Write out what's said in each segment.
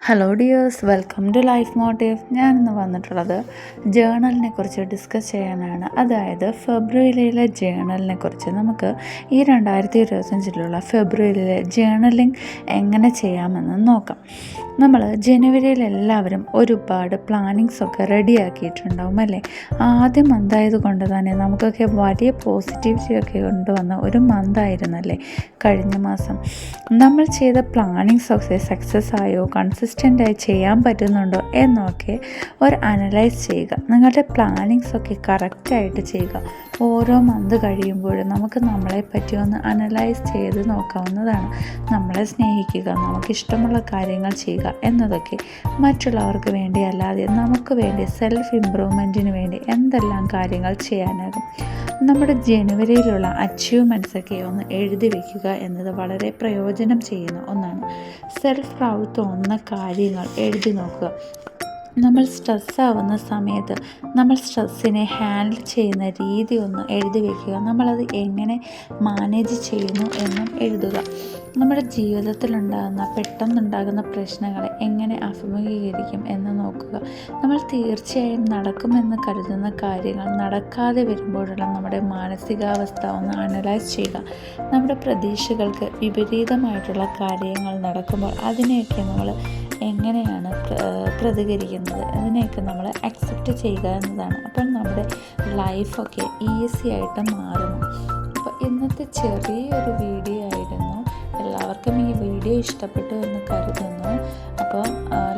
Hello dears, welcome to Life Motive. ഞാനിന്ന് വന്നിട്ടുള്ളത് ജേണലിനെ കുറിച്ച് ഡിസ്കസ് ചെയ്യാനാണ്. അതായത് ഫെബ്രുവരിയിലെ ജേണലിനെ കുറിച്ച് നമുക്ക് ഈ 2025 ഫെബ്രുവരിയിലെ ജേണലിംഗ് എങ്ങനെ ചെയ്യാമെന്ന് നോക്കാം. നമ്മൾ ജനുവരിയിൽ എല്ലാവരും ഒരുപാട് പ്ലാനിങ്സൊക്കെ റെഡിയാക്കിയിട്ടുണ്ടാവും അല്ലേ? ആദ്യം മന്തായത് കൊണ്ട് തന്നെ നമുക്കൊക്കെ വലിയ പോസിറ്റിവിറ്റിയൊക്കെ കൊണ്ടുവന്ന ഒരു മന്തായിരുന്നല്ലേ കഴിഞ്ഞ മാസം. നമ്മൾ ചെയ്ത പ്ലാനിങ്സൊക്കെ സക്സസ് ആയോ, കൺസിസ്റ്റൻ്റായി ചെയ്യാൻ പറ്റുന്നുണ്ടോ എന്നൊക്കെ ഒരു അനലൈസ് ചെയ്യുക. നിങ്ങളുടെ പ്ലാനിങ്സൊക്കെ കറക്റ്റായിട്ട് ചെയ്യുക. ഓരോ മന്ത് കഴിയുമ്പോഴും നമുക്ക് നമ്മളെപ്പറ്റി ഒന്ന് അനലൈസ് ചെയ്ത് നോക്കാവുന്നതാണ്. നമ്മളെ സ്നേഹിക്കുക, നമുക്കിഷ്ടമുള്ള കാര്യങ്ങൾ ചെയ്യുക എന്നതൊക്കെ മറ്റുള്ളവർക്ക് വേണ്ടി അല്ലാതെ നമുക്ക് വേണ്ടി സെൽഫ് ഇമ്പ്രൂവ്മെൻറ്റിന് വേണ്ടി എന്തെല്ലാം കാര്യങ്ങൾ ചെയ്യാനാകും. നമ്മുടെ ജനുവരിയിലുള്ള അച്ചീവ്മെൻറ്റ്സൊക്കെ ഒന്ന് എഴുതി വയ്ക്കുക എന്നത് വളരെ പ്രയോജനം ചെയ്യുന്ന ഒന്നാണ്. സെൽഫ് പ്രൗഡ് തോന്നുന്ന കാര്യങ്ങൾ എഴുതി നോക്കുക. നമ്മൾ സ്ട്രെസ്സാവുന്ന സമയത്ത് നമ്മൾ സ്ട്രെസ്സിനെ ഹാൻഡിൽ ചെയ്യുന്ന രീതി ഒന്ന് എഴുതി വയ്ക്കുക. നമ്മളത് എങ്ങനെ മാനേജ് ചെയ്യുന്നു എന്നും എഴുതുക. നമ്മുടെ ജീവിതത്തിലുണ്ടാകുന്ന പെട്ടെന്നുണ്ടാകുന്ന പ്രശ്നങ്ങളെ എങ്ങനെ അഭിമുഖീകരിക്കും എന്ന് നോക്കുക. നമ്മൾ തീർച്ചയായും നടക്കുമെന്ന് കരുതുന്ന കാര്യങ്ങൾ നടക്കാതെ വരുമ്പോഴുള്ള നമ്മുടെ മാനസികാവസ്ഥ ഒന്ന് അനലൈസ് ചെയ്യുക. നമ്മുടെ പ്രതീക്ഷകൾക്ക് വിപരീതമായിട്ടുള്ള കാര്യങ്ങൾ നടക്കുമ്പോൾ അതിനെയൊക്കെ നമ്മൾ എങ്ങനെയാണ് പ്രതികരിക്കുന്നത്, അതിനെയൊക്കെ നമ്മൾ അക്സെപ്റ്റ് ചെയ്യുക എന്നതാണ്. അപ്പോൾ നമ്മുടെ ലൈഫൊക്കെ ഈസി ആയിട്ട് മാറുന്നു. അപ്പോൾ ഇന്നത്തെ ചെറിയൊരു വീഡിയോ ആയിരുന്നു. എല്ലാവർക്കും ഈ വീഡിയോ ഇഷ്ടപ്പെട്ടു എന്ന് കരുതുന്നു. അപ്പോൾ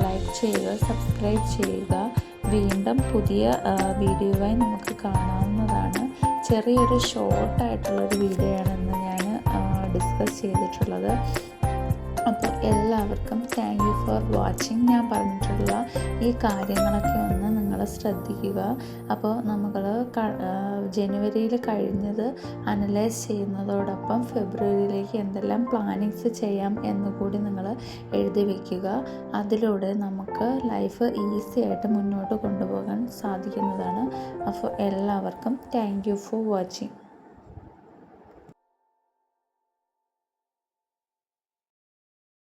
ലൈക്ക് ചെയ്യുക, സബ്സ്ക്രൈബ് ചെയ്യുക. വീണ്ടും പുതിയ വീഡിയോയുമായി നമുക്ക് കാണാവുന്നതാണ്. ചെറിയൊരു ഷോർട്ടായിട്ടുള്ളൊരു വീഡിയോ ആണെന്ന് ഞാൻ ഡിസ്കസ് ചെയ്തിട്ടുള്ളത്. അപ്പോൾ എല്ലാവർക്കും താങ്ക് യു ഫോർ വാച്ചിങ്. ഞാൻ പറഞ്ഞിട്ടുള്ള ഈ കാര്യങ്ങളൊക്കെ ഒന്ന് നിങ്ങൾ ശ്രദ്ധിക്കുക. അപ്പോൾ നമ്മൾ ജനുവരിയിൽ കഴിഞ്ഞത് അനലൈസ് ചെയ്യുന്നതോടൊപ്പം ഫെബ്രുവരിയിലേക്ക് എന്തെല്ലാം പ്ലാനിങ്സ് ചെയ്യാം എന്നുകൂടി നിങ്ങൾ എഴുതി വയ്ക്കുക. അതിലൂടെ നമുക്ക് ലൈഫ് ഈസി ആയിട്ട് മുന്നോട്ട് കൊണ്ടുപോകാൻ സാധിക്കുന്നതാണ്. അപ്പോൾ എല്ലാവർക്കും താങ്ക് യു ഫോർ വാച്ചിങ്.